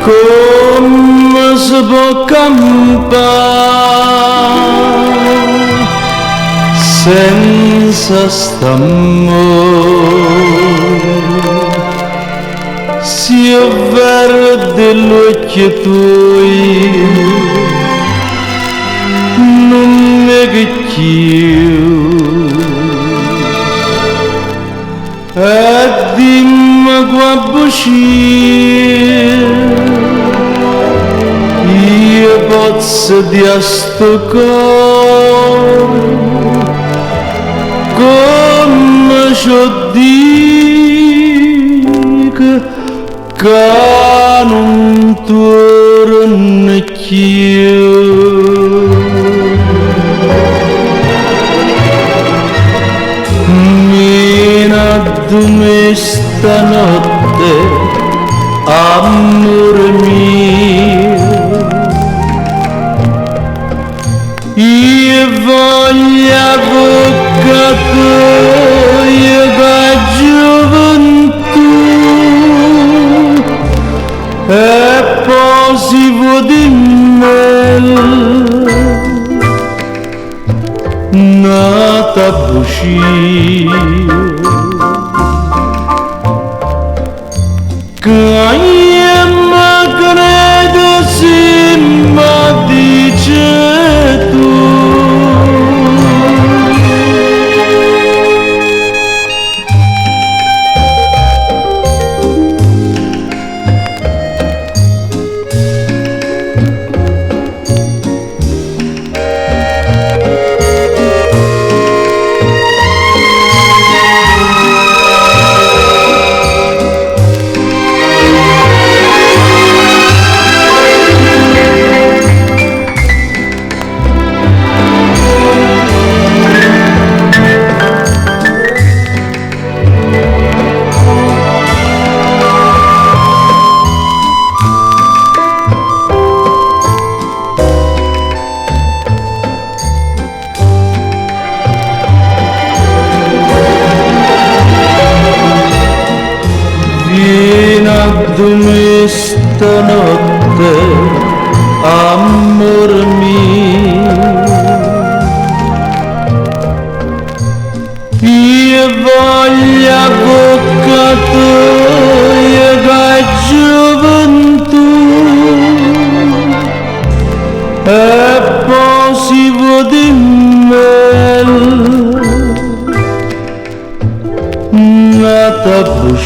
come si può campare senza st'amore? Sia verde l'occhio tuoi, non mi che e dimmi qua buccia, io posso di a sto cuore, come ci dico che non torna più. Mina stanotte, amore mio, io voglio avvocatoio da gioventù e posivo di me nata buccia. Che io mi credo sì, ma dice tu. Vieni stanotte, amore mio, io voglio avvocatoio da gioventù e posivo di me nata buccia.